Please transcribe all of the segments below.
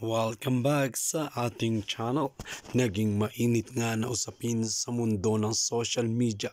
Welcome back sa ating channel. Naging mainit nga na usapin sa mundo ng social media.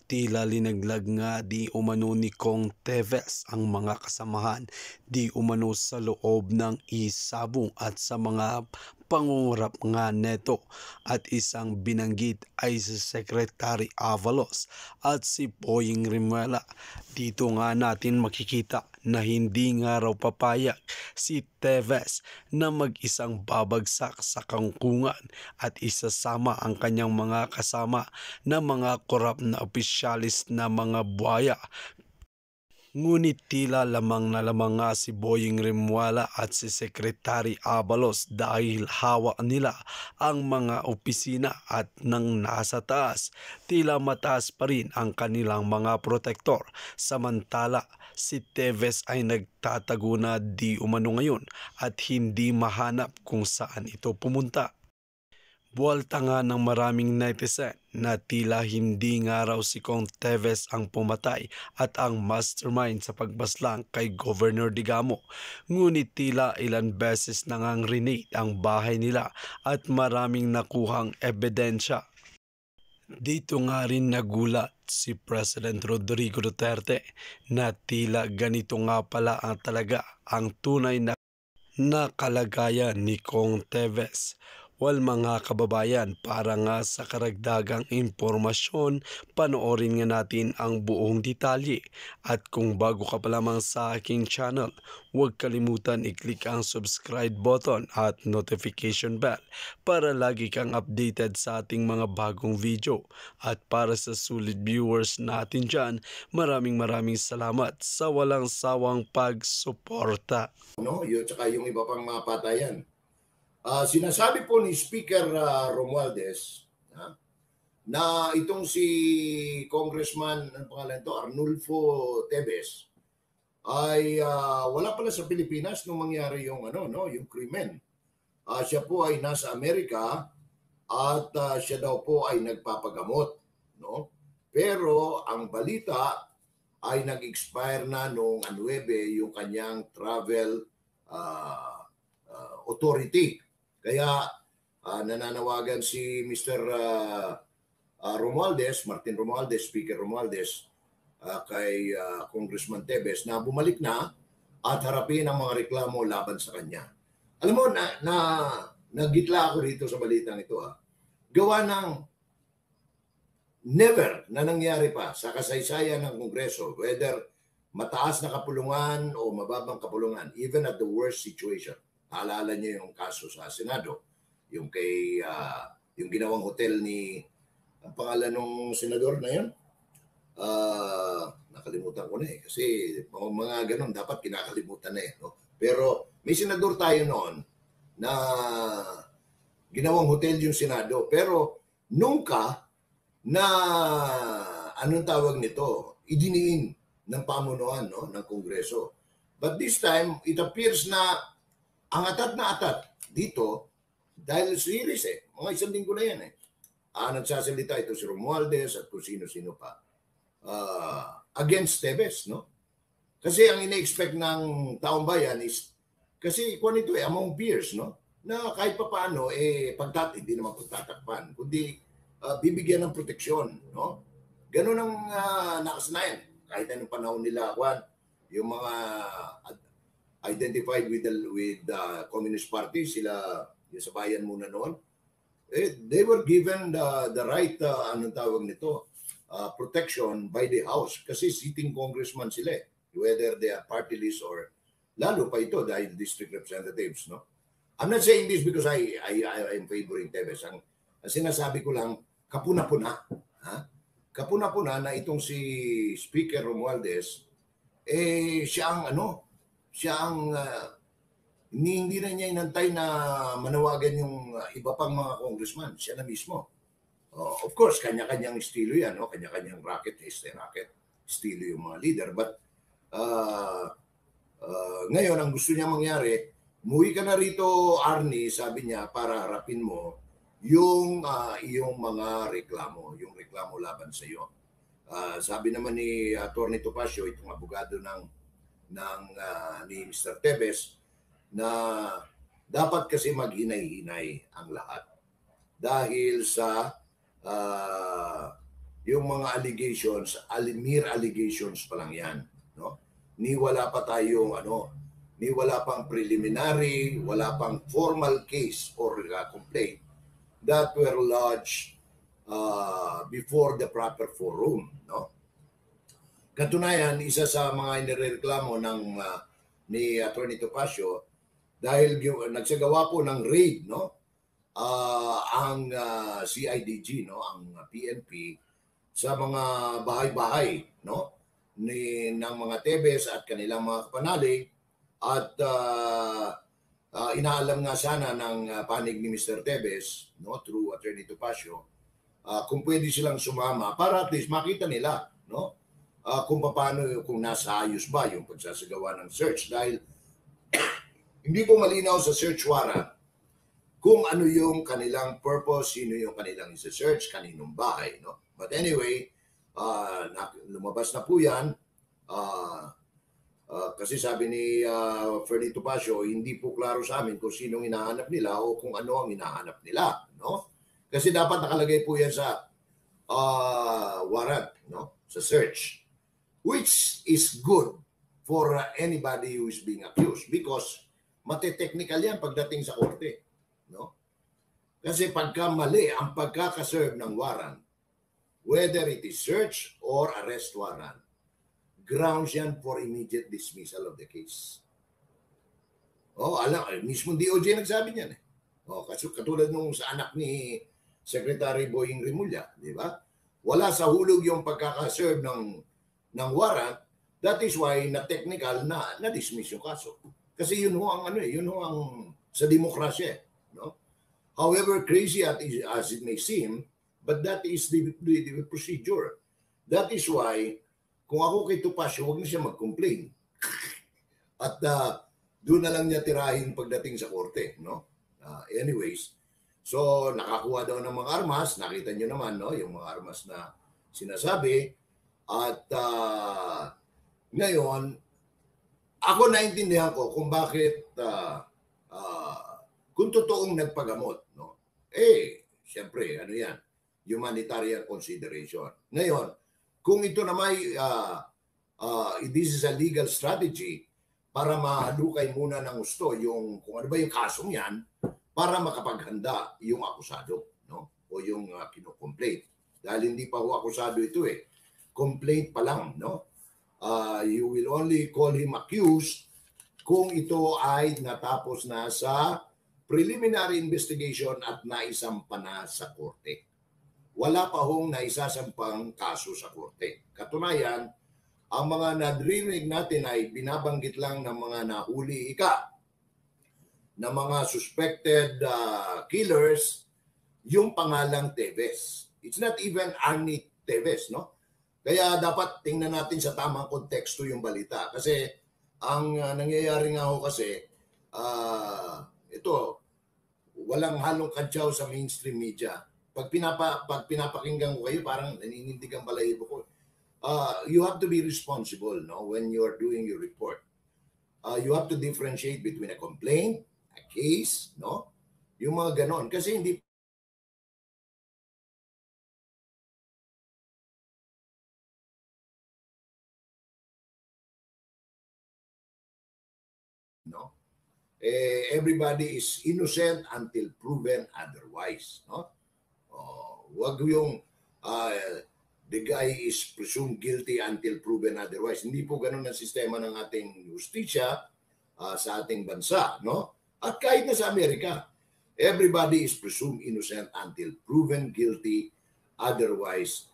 Tila linaglag nga di umano ni Kong Teves ang mga kasamahan di umano sa loob ng isabong at sa mga pangungurap nga neto, at isang binanggit ay si Secretary Avalos at si Boying Rimwela. Dito nga natin makikita na hindi nga raw papayag si Teves na mag-isang babagsak sa kangkungan at isasama ang kanyang mga kasama na mga korap na opisyalis na mga buhaya. Ngunit tila lamang na lamang nga si Boying Rimwala at si Secretary Abalos dahil hawak nila ang mga opisina at nang nasa taas, tila mataas pa rin ang kanilang mga protektor. Samantala, si Teves ay nagtatago na di umano ngayon at hindi mahanap kung saan ito pumunta. Buwalta nga ng maraming netizen na tila hindi nga raw si Kong Teves ang pumatay at ang mastermind sa pagbaslang kay Governor Digamo. Ngunit tila ilan beses na ngang rinate ang bahay nila at maraming nakuhang ebidensya. Dito nga rin nagulat si President Rodrigo Duterte na tila ganito nga pala ang talaga ang tunay na kalagayan ni Kong Teves. Well, mga kababayan, para nga sa karagdagang impormasyon, panoorin nga natin ang buong detalye. At kung bago ka pa lamang sa aking channel, huwag kalimutan i-click ang subscribe button at notification bell para lagi kang updated sa ating mga bagong video. At para sa sulit viewers natin dyan, maraming salamat sa walang sawang pagsuporta. No, yun, tsaka yung iba pang mga patayan. Sinasabi po ni Speaker Romualdez na itong si Congressman, ano pangalan ito, Arnulfo Teves, ay wala pala sa Pilipinas nung mangyari yung yung krimen. Siya po ay nasa Amerika at siya daw po ay nagpapagamot, no? Pero ang balita ay nag-expire na noong 9 yung kanyang travel authority. Kaya nananawagan si Mr. Romualdez, Martin Romualdez, Speaker Romualdez, kay Congressman Teves na bumalik na at harapin ang mga reklamo laban sa kanya. Alam mo, nagitla ako rito sa balitang ito. Gawa ng never na nangyari pa sa kasaysayan ng Kongreso, whether mataas na kapulungan o mababang kapulungan, even at the worst situation. Naalala niyo yung kaso sa Senado, yung kay yung ginawang hotel ni ang pangalan ng senador na yun? Nakalimutan ko na kasi mga ganun dapat kinakalimutan na no? Pero may senador tayo noon na ginawang hotel yung Senado, pero nungka na anong tawag nito, idiniin ng pamunuan ng Kongreso. But this time, it appears na ang atat na atat dito, dahil series mga isang linggo na yan nagsasalita ito si Romualdez at kung sino-sino pa against Teves, no? Kasi ang ina-expect ng taong bayan is, kasi kung ito among peers, no? Na kahit pa paano, hindi naman pagtatakpan, kundi bibigyan ng proteksyon, no? Ganun ang nakasanayan. Kahit anong panahon nila, yung mga identified with the Communist Party, sila yung sa bayan muna noon, they were given the right, anong tawag nito, protection by the House kasi sitting congressman sila, whether they are party list or lalo pa ito dahil district representatives, no? I'm not saying this because I am favoring Teves. Ang sinasabi ko lang, kapuna-puna, kapuna-puna na itong si Speaker Romualdez, siya ang hindi na niya inantay na manawagan yung iba pang mga congressman. Siya na mismo. Of course, kanya-kanyang estilo yan. No? Kanya-kanyang racket estilo yung mga leader. But ngayon, ang gusto niya mangyari, umuwi ka na rito, Arnie, sabi niya, para harapin mo yung iyong mga reklamo, yung reklamo laban sa iyo. Sabi naman ni Atty. Topacio, itong abogado ni Mr. Teves, na Dapat kasi maghinay-hinay ang lahat. Dahil sa yung mga allegations, mere allegations pa lang yan. No? Ni wala pa tayong ni wala pang preliminary, wala pang formal case or complaint that were lodged before the proper forum. No? Katunayan, isa sa mga inireklamo ni Atty. Topacio dahil nagsagawa po ng raid, no? Ang CIDG, no, ang PNP sa mga bahay-bahay, no, ng mga Tebes at kanilang mga kapanalig at inaalam nga sana ng panig ni Mr. Tebes, no, through Atty. Topacio, kung pwede silang sumama para at least makita nila, no, kung paano, kung nasa ayos ba yung pagsasagawa ng search dahil hindi po malinaw sa search warrant kung ano yung kanilang purpose, sino yung kanilang isa-search, kaninong bahay. No? But anyway, lumabas na po yan. Kasi sabi ni Fernie Topacio, hindi po klaro sa amin kung sinong hinahanap nila o kung ano ang hinahanap nila. No? Kasi dapat nakalagay po yan sa warrant, no? Sa search. Which is good for anybody who is being accused because mate-technical yan pagdating sa korte. No? Kasi pagka mali ang pagkakaserve ng warrant, whether it is search or arrest warrant, grounds yan for immediate dismissal of the case. Mismo DOJ nagsabi niyan. Kasi katulad nung sa anak ni Secretary Boying Rimulya, di ba? Wala sa hulog yung pagkakaserve ng warrant, that is why na technical na dismiss yung kaso. Kasi yun ho ang sa demokrasya, no? However crazy as it may seem, but that is the procedure. That is why kung ako kay Topacio, huwag na siya mag-complain. At doon na lang niya tirahin pagdating sa korte, no? Anyways, so nakakuha daw ng mga armas, nakita niyo naman, no, yung mga armas na sinasabi. At ngayon, ako naintindihan ko kung bakit kung totoong nagpagamot, no? Siyempre, ano yan? Humanitarian consideration. Ngayon, kung ito na may this is a legal strategy para mahadukay muna ng gusto yung kung ano ba yung kasong yan para makapaghanda yung akusado, no? O yung kino-complaint. Dahil hindi pa ho akusado ito complaint pa lang, no? You will only call him accused kung ito ay natapos na sa preliminary investigation at naisampa na sa korte. Wala pa hong naisasampang kaso sa korte. Katunayan, ang mga nadrinig natin ay binabanggit lang ng mga nahuli na mga suspected killers yung pangalang Tevez. It's not even Arnie Tevez, no? Kaya dapat tingnan natin sa tamang konteksto yung balita. Kasi ang nangyayari nga ho kasi, ito, walang halong kantsaw sa mainstream media. Pag pinapakinggan ko kayo, parang naninindig ang balahibo ko. You have to be responsible, no, when you are doing your report. You have to differentiate between a complaint, a case, no? Yung mga ganon. Kasi hindi no? Everybody is innocent until proven otherwise, no? Wag yung the guy is presumed guilty until proven otherwise. Hindi po ganun ang sistema ng ating justisya sa ating bansa, no? At kahit na sa Amerika, everybody is presumed innocent until proven guilty otherwise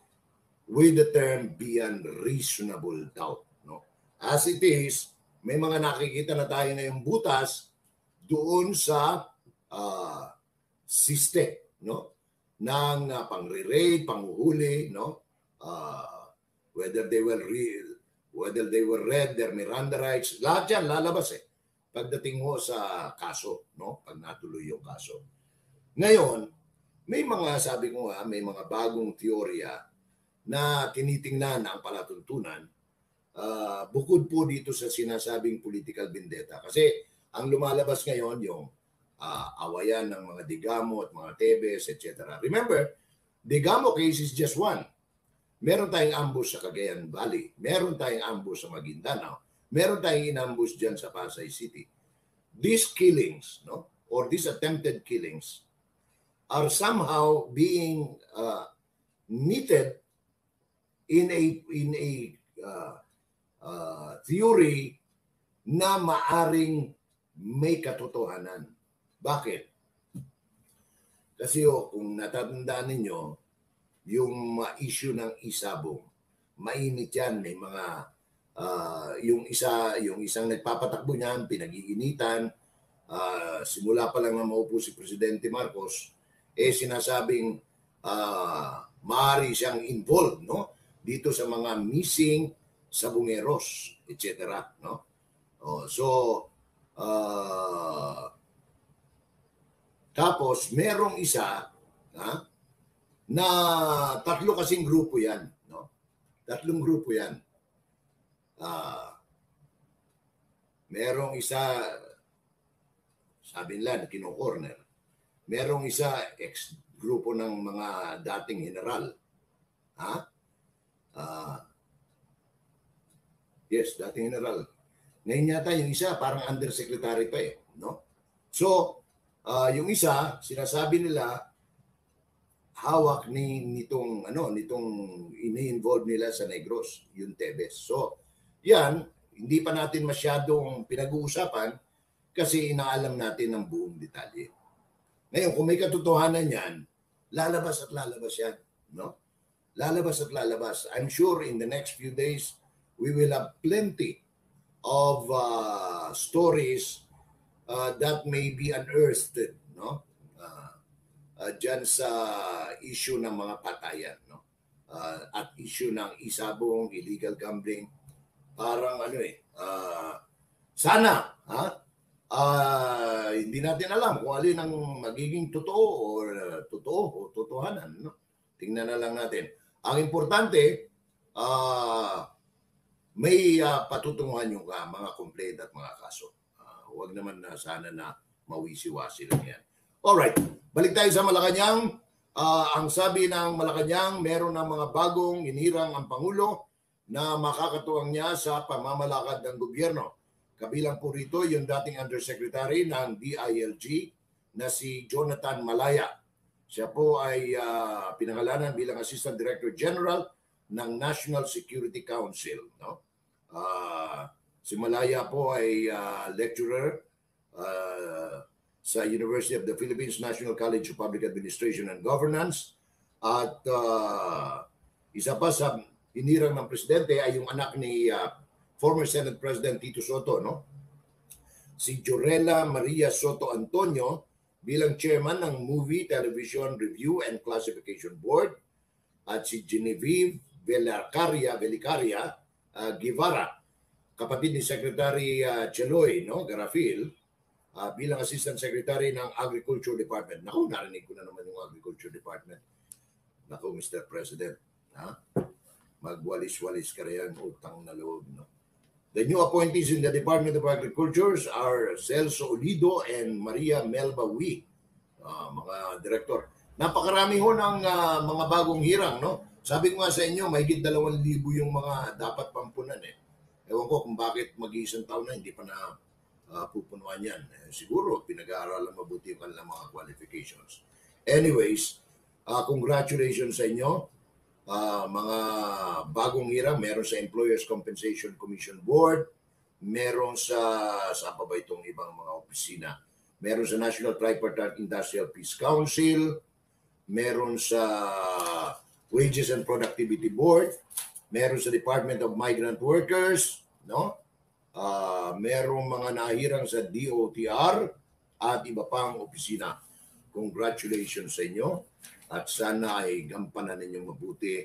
with the term beyond reasonable doubt, no? As it is, may mga nakikita na tayo na yung butas doon sa system, no? Ng pang-re-raid, pang-uhuli, no? Whether they were read their Miranda rights, lahat yan lalabas pagdating mo sa kaso, no? Pag natuloy yung kaso. Ngayon, may mga, sabi ko nga, may mga bagong teorya na tinitingnan ang palatuntunan bukod po dito sa sinasabing political vendetta. Kasi ang lumalabas ngayon yung awayan ng mga Digamo at mga Tebes, etc. Remember, Digamo case is just one. Meron tayong ambush sa Cagayan Valley. Meron tayong ambush sa Maguindanao. Meron tayong inambush dyan sa Pasay City. These killings, no, or these attempted killings are somehow being knitted in a theory na maaring may katotohanan. Bakit? Kasi kung natatandaan ninyo, yung issue ng isabong, mainit yan, may mga yung isang nagpapatakbo niyan, pinag-iinitan, simula pa lang na maupo si Presidente Marcos, sinasabing maaari siyang involved, no, dito sa mga missing sabungeros, etc. No? Tapos merong isa na tatlo kasing grupo yan, no? Tatlong grupo yan. Merong isa, sabi nila, kino-corner. Merong isa, ex-grupo ng mga dating general. Yes, dating general. Ngayon yata yung isa, parang undersecretary pa no? So, yung isa, sinasabi nila, hawak nitong ini-involve nila sa Negros, yung Tebes. So, yan, hindi pa natin masyadong pinag-uusapan kasi inaalam natin ang buong detalye. Ngayon, kung may katotohanan yan, lalabas at lalabas yan. No? Lalabas at lalabas. I'm sure in the next few days, we will have plenty of stories that may be unearthed, no? Dyan sa issue ng mga patayan, no? At issue ng isabong, illegal gambling. Parang sana, hindi natin alam kung alin ang magiging totoo o totohanan, no? Tingnan na lang natin. Ang importante, may patutunguhan yung mga complaint at mga kaso. Huwag naman na sana na mawisi-wasi lang yan. Alright, balik tayo sa Malacanang. Ang sabi ng Malacanang, meron ng mga bagong inirang ang Pangulo na makakatuwang niya sa pamamalakad ng gobyerno. Kabilang po rito yung dating Undersecretary ng DILG na si Jonathan Malaya. Siya po ay pinangalanan bilang Assistant Director General ng National Security Council. No? Si Malaya po ay lecturer sa University of the Philippines National College of Public Administration and Governance. At isa pa sa inirang ng presidente ay yung anak ni former Senate President Tito Soto, no? Si Jorela Maria Soto Antonio bilang chairman ng Movie, Television Review and Classification Board, at si Genevieve Velicaria Guevara, kapatid ni Secretary Cheloy, no, Garafil, bilang Assistant Secretary ng Agriculture Department. Naku, narinig ko na naman yung Agriculture Department. Naku, Mr. President, magwalis-walis ka rin, utang na loob. No? The new appointees in the Department of Agriculture are Celso Olido and Maria Melba Wee, mga director. Napakarami ho ng mga bagong hirang, no? Sabi ko nga sa inyo, mahigit 2,000 yung mga dapat pampunan Ewan ko kung bakit mag-iisang taon na hindi pa na pupunuan yan. Siguro, pinag-aaralan mabuti yung kanilang mga qualifications. Anyways, congratulations sa inyo. Mga bagong hirang, meron sa Employers Compensation Commission Board, meron sa pa ba itong ibang mga opisina, meron sa National Tripartite Industrial Peace Council, meron sa Wages and Productivity Board, meron sa Department of Migrant Workers, no? Merong mga nahirang sa DOTR at iba pang opisina. Congratulations sa inyo at sana ay gampanan ninyong mabuti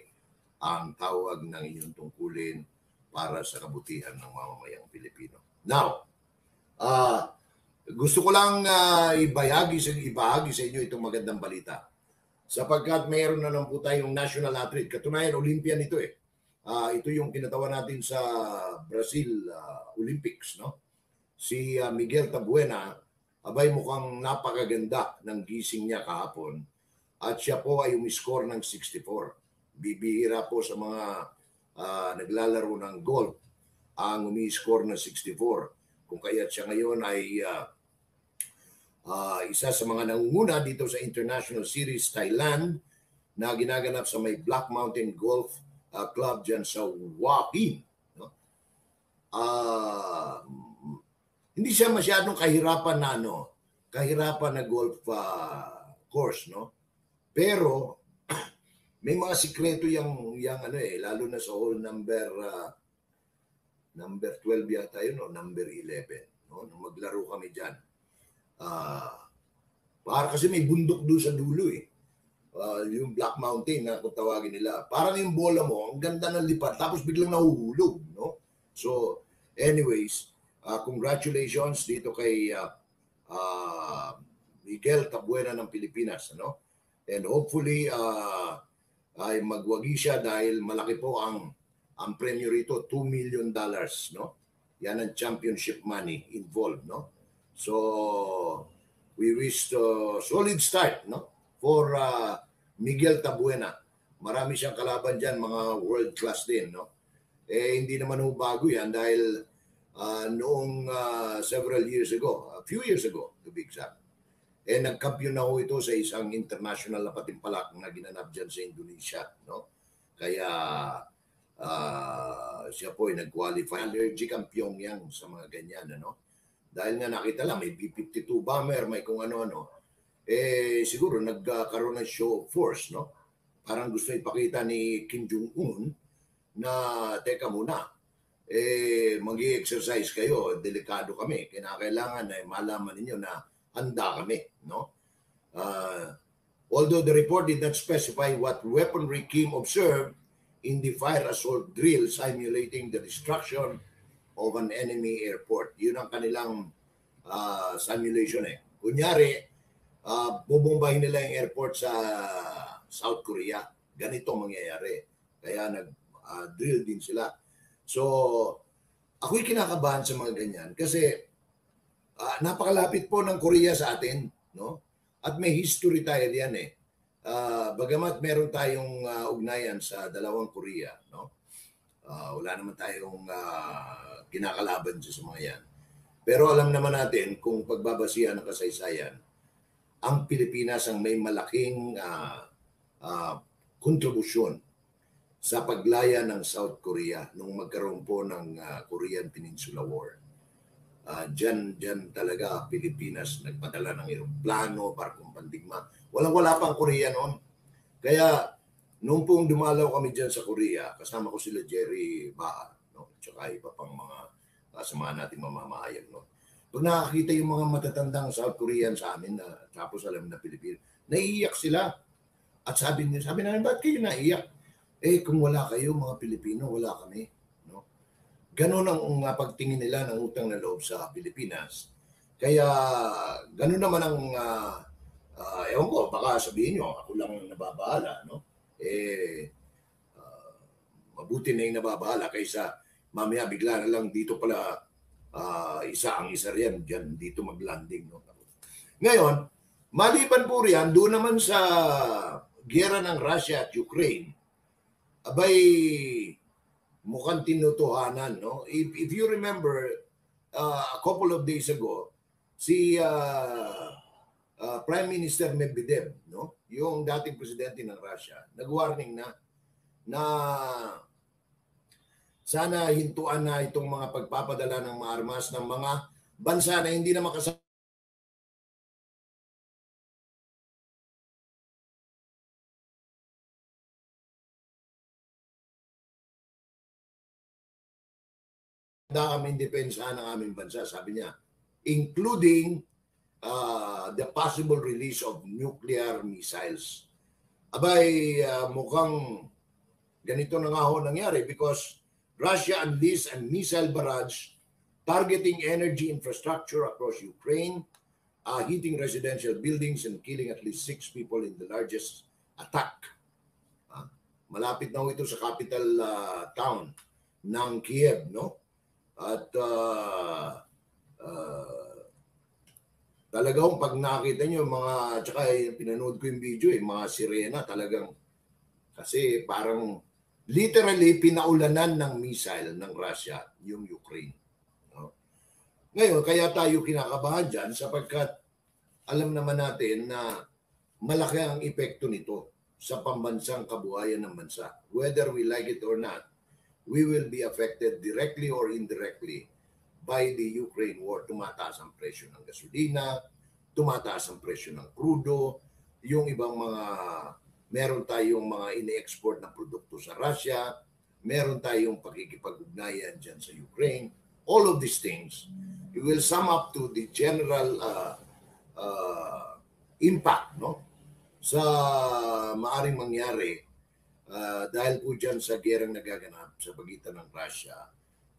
ang tawag ng inyong tungkulin para sa kabutihan ng mamamayang Pilipino. Now, gusto ko lang ibahagi sa inyo itong magandang balita. Sapagkat mayroon na lang po tayong national athlete. Katunayan, Olympian ito ito yung kinatawa natin sa Brazil Olympics, no? Si Miguel Tabuena abay mukhang napakaganda ng gising niya kahapon at siya po ay umiscore ng 64. Bibihira po sa mga naglalaro ng golf ang umiscore ng 64. Kung kaya't siya ngayon ay isa sa mga nangunguna dito sa International Series Thailand na ginaganap sa may Black Mountain Golf Club dyan sa Wapin. No? Hindi siya masyadong kahirapan na golf course, no? Pero may mga sikreto yang lalo na sa hole number 12 yata yun, no? Number 11, no? Nung maglaro kami diyan. Para kasi may bundok doon sa dulo eh. Yung Black Mountain na kung tawagin nila. Parang yung bola mo, ang ganda ng lipat, tapos biglang nahuhulog, no? So, anyways, congratulations dito kay Miguel Tabuena ng Pilipinas, no? And hopefully ay magwagi siya dahil malaki po ang premyo rito, $2 million, no? Yan ang championship money involved, no? So, we wish solid start, no? For Miguel Tabuena. Marami siyang kalaban dyan, mga world class din, no? Hindi naman ho bago yan dahil noong several years ago, a few years ago, to be exact, nagkampiyon na ho ito sa isang international na patimpalak na ginanap dyan sa Indonesia, no? Kaya siya po ay nag-qualify. Allergic ang Pyongyang sa mga ganyan, ano? Dahil nga nakita lang, may B-52 bomber, may kung ano-ano. Siguro nagkaroon ng show of force, no? Parang gusto ipakita ni Kim Jong-un na, teka muna, mag-i-exercise kayo, delikado kami. Kailangan malaman ninyo na handa kami, no? Although the report did not specify what weaponry Kim observed in the fire assault drill simulating the destruction of an enemy airport. Yun ang kanilang simulation eh. Kunyari, bubombahin nila yung airport sa South Korea. Ganito mangyayari. Kaya nag-drill din sila. So, ako'y kinakabahan sa mga ganyan kasi napakalapit po ng Korea sa atin, no? At may history tayo diyan eh. Bagamat meron tayong ugnayan sa dalawang Korea, no? Wala naman tayong kinakalaban sa mga yan. Pero alam naman natin kung pagbabasihan ng kasaysayan, ang Pilipinas ang may malaking kontribusyon sa paglaya ng South Korea nung magkaroon po ng Korean Peninsula War. Diyan talaga Pilipinas nagpadala ng eroplano para kung pandigma. Wala pa ang Korea noon. Kaya nung pong dumalaw kami diyan sa Korea, kasama ko sila Jerry Baha, no? Tsaka iba pang mga kasama natin mamamahayag, no? Pag nakakita yung mga matatandang South Korean sa amin na tapos alam na Pilipino, naiiyak sila. At sabi namin, ba't kayo naiiyak? Kung wala kayo, mga Pilipino, wala kami. No? Ganon ang pagtingin nila ng utang na loob sa Pilipinas. Kaya ganon naman ang, ewan ko, baka sabihin nyo, ako lang nababahala. No? Mabuti na yung nababahala kaysa mamaya bigla na lang dito pala isa riyan dyan dito mag-landing. No? Ngayon, maliban po riyan, doon naman sa giyera ng Russia at Ukraine, abay, mukhang tinutuhanan. No? If you remember, a couple of days ago, si Prime Minister Medvedev, no? Yung dating presidente ng Russia, nag-warning na sana hintuan na itong mga pagpapadala ng mga armas ng mga bansa na hindi na makasama kami depensahan ng aming bansa, sabi niya, including the possible release of nuclear missiles. Abay, mukhang ganito na nga ho nangyari because Russia unleashed a missile barrage targeting energy infrastructure across Ukraine, hitting residential buildings and killing at least 6 people in the largest attack. Malapit na ho ito sa capital town ng Kiev, no? At Talagang pag nakita nyo mga, tsaka pinanood ko yung video, mga sirena talagang, kasi parang literally pinaulanan ng missile ng Russia yung Ukraine. No? Ngayon, kaya tayo kinakabahan dyan sapagkat alam naman natin na malaki ang epekto nito sa pambansang kabuhayan ng bansa. Whether we like it or not, we will be affected directly or indirectly by the Ukraine war. Tumataas ang presyo ng gasolina, tumataas ang presyo ng crudo, yung ibang mga, meron tayong mga ini-export na produkto sa Russia, meron tayong pakikipag-ugnayan dyan sa Ukraine. All of these things, it will sum up to the general impact, no, sa maaring mangyari dahil po dyan sa gerang nagaganap sa pagitan ng Russia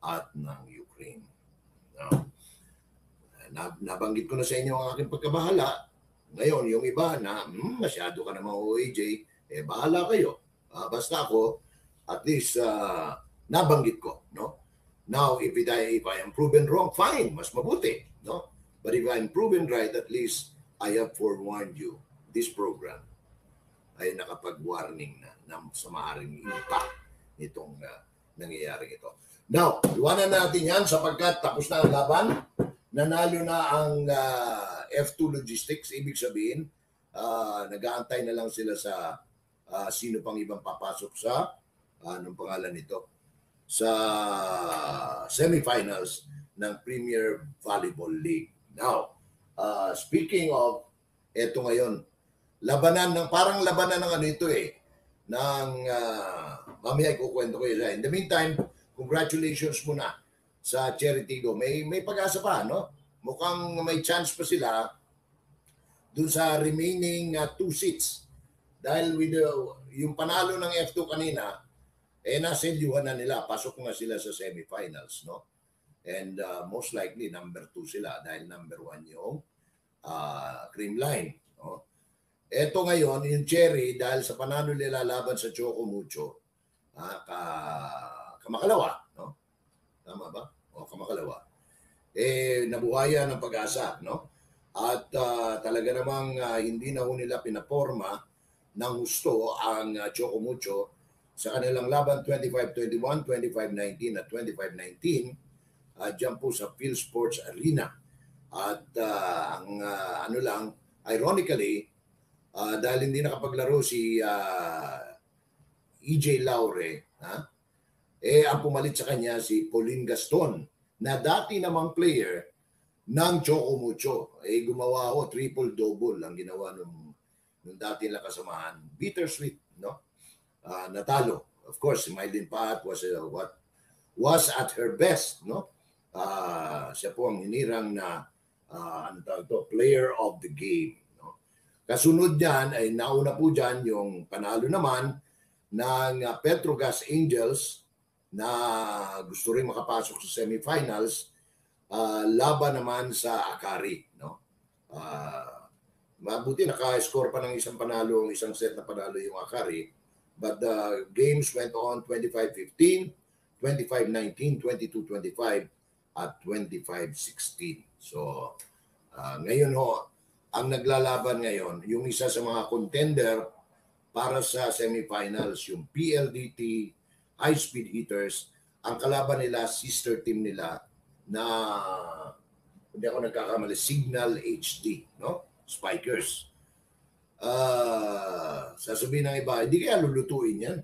at ng Ukraine. No? Nabanggit ko na sa inyo ang aking pagkabahala. Ngayon, yung iba na, masyado ka naman OAJ, bahala kayo. Basta ako, at least nabanggit ko. No? Now, if I am proven wrong, fine, mas mabuti. No? But if I'm proven right, at least I have forewarned you. This program ay nakapag-warning na sa maaaring impact nitong nangyayari ito. Now, iwanan natin yan sapagkat tapos na ang laban. Nanalo na ang F2 Logistics. Ibig sabihin, nag-aantay na lang sila sa sino pang ibang papasok sa, anong pangalan nito, sa semifinals ng Premier Volleyball League. Now, speaking of, eto ngayon, labanan ng, parang labanan ng ano ito ng, mamaya ikukwento ko yun. In the meantime, congratulations muna sa Cherry Tigo. May pag-asa pa, no? Mukhang may chance pa sila dun sa remaining 2 seats. Dahil with yung panalo ng F2 kanina, nasendyuhan na nila. Pasok na sila sa semifinals, no? And most likely, number 2 sila dahil number 1 yung Creamline, no? Eto ngayon, yung Cherry, dahil sa panalo nila laban sa Choco Mucho, kamakalawa, no? Tama ba? O kamakalawa. Nabuhayan ng pag-asa, no? At talaga namang hindi na ho nila pinaporma ng gusto ang Choco Mucho sa kanilang laban 25-21, 25-19 at 25-19 dyan po sa Phil Sports Arena. At ang ano lang, ironically, dahil hindi nakapaglaro si EJ Laure, ang pumalit sa kanya si Pauline Gaston, na dati namang player ng Choco Mucho. Gumawa ho, triple-double ang ginawa nung dati na kasamahan. Bittersweet, no? Natalo. Of course, si Mylene Pat was at her best, no? Siya po ang hinirang na player of the game. No? Kasunod niyan ay nauna po dyan yung panalo naman ng Petrogas Angels na gusto rin makapasok sa semifinals, laban naman sa Akari, no? Mabuti naka-score pa ng isang panalo, isang set na panalo yung Akari, but the games went on 25-15, 25-19, 22-25 at 25-16. So ngayon ho, ang naglalaban ngayon, yung isa sa mga contender para sa semifinals, yung PLDT High-Speed Hitters, ang kalaban nila, sister team nila na, hindi ako nagkakamali, Signal HD, no? Spikers. Sasabihin ng iba, hindi kaya lulutuin yan.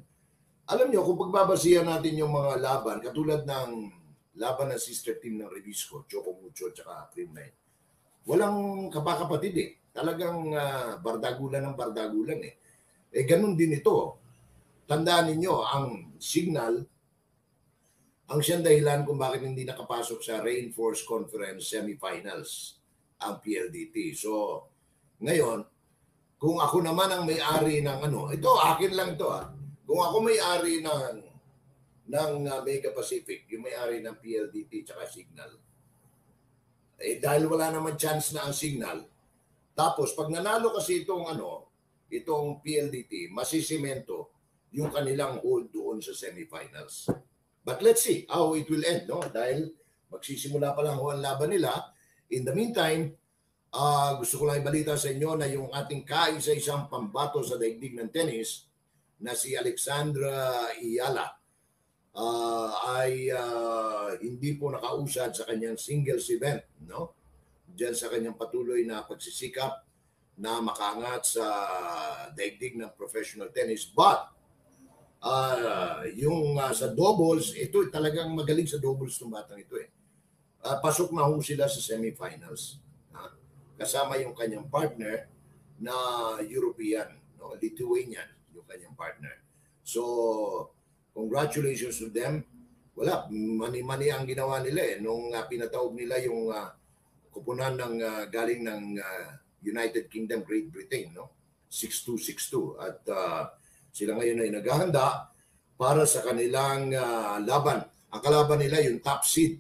Alam nyo, kung pagbabasihan natin yung mga laban, katulad ng laban ng sister team ng Revisco, Choco Mucho, at Creamline, walang kapakapatid Talagang bardagulan ng bardagulan ganun din ito. Tandaan ninyo, ang Signal, ang siyang dahilan kung bakit hindi nakapasok sa Reinforced Conference Semifinals ang PLDT. So, ngayon, kung ako naman ang may-ari ng ito, akin lang ito Kung ako may-ari ng Mega Pacific, yung may-ari ng PLDT tsaka Signal, dahil wala naman chance na ang Signal, tapos pag nanalo kasi itong PLDT, masisimento yung kanilang hold doon sa semifinals. But let's see how it will end, no? Dahil magsisimula pa lang ang laban nila. In the meantime, Gusto ko lang ibalita sa inyo na yung ating kaisa-isang pambato sa daigdig ng tennis na si Alexandra Iyala ay hindi po nakausad sa kanyang singles event, no? Diyan sa kanyang patuloy na pagsisikap na makaangat sa daigdig ng professional tennis. But yung sa doubles, ito talagang magaling sa doubles ng batang ito eh. Pasok na ho sila sa semifinals. Kasama yung kanyang partner na European, no? Lithuanian, yung kanyang partner. So, congratulations to them. Wala, mani-mani ang ginawa nila eh. Nung pinatawag nila yung kupunan ng galing ng United Kingdom, Great Britain, no? 6-2, 6-2. At sila ngayon ay naghahanda para sa kanilang laban. Ang kalaban nila yung top seed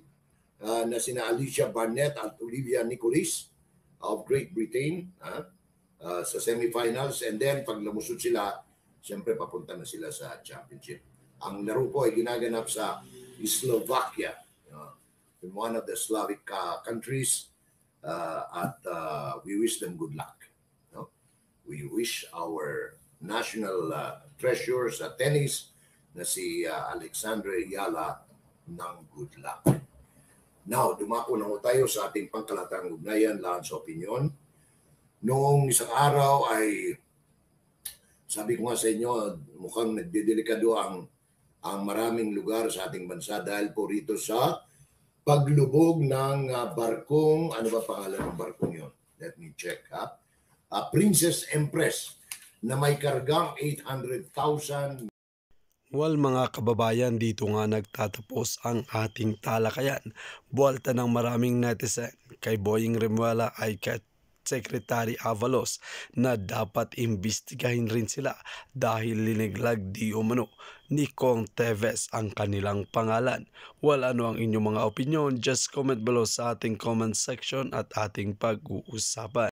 na sina Alicia Barnett at Olivia Nicolis of Great Britain sa semifinals, and then pag lumusod sila, siyempre papunta na sila sa championship. Ang laro po ay ginaganap sa Slovakia, in one of the Slavic countries, at we wish them good luck. No? We wish our national treasure sa tennis na si Alexandra Iyala ng good luck. Now, dumako na tayo sa ating pangkalatang ugnayan laban sa opinyon. Noong isang araw ay, sabi ko nga sa inyo, mukhang nagdedelikado ang maraming lugar sa ating bansa dahil po rito sa paglubog ng barkong, ano ba pangalan ng barkong yon? Let me check. Princess Empress na may kargang 800,000. Well, mga kababayan, dito nga nagtatapos ang ating talakayan. Buwalta ng maraming netizen kay Boying Remuela ay kay Secretary Avalos na dapat imbestigahin rin sila dahil liniglag di umano ni Kong Teves ang kanilang pangalan. Well, ano ang inyong mga opinion? Just comment below sa ating comment section at ating pag-uusapan.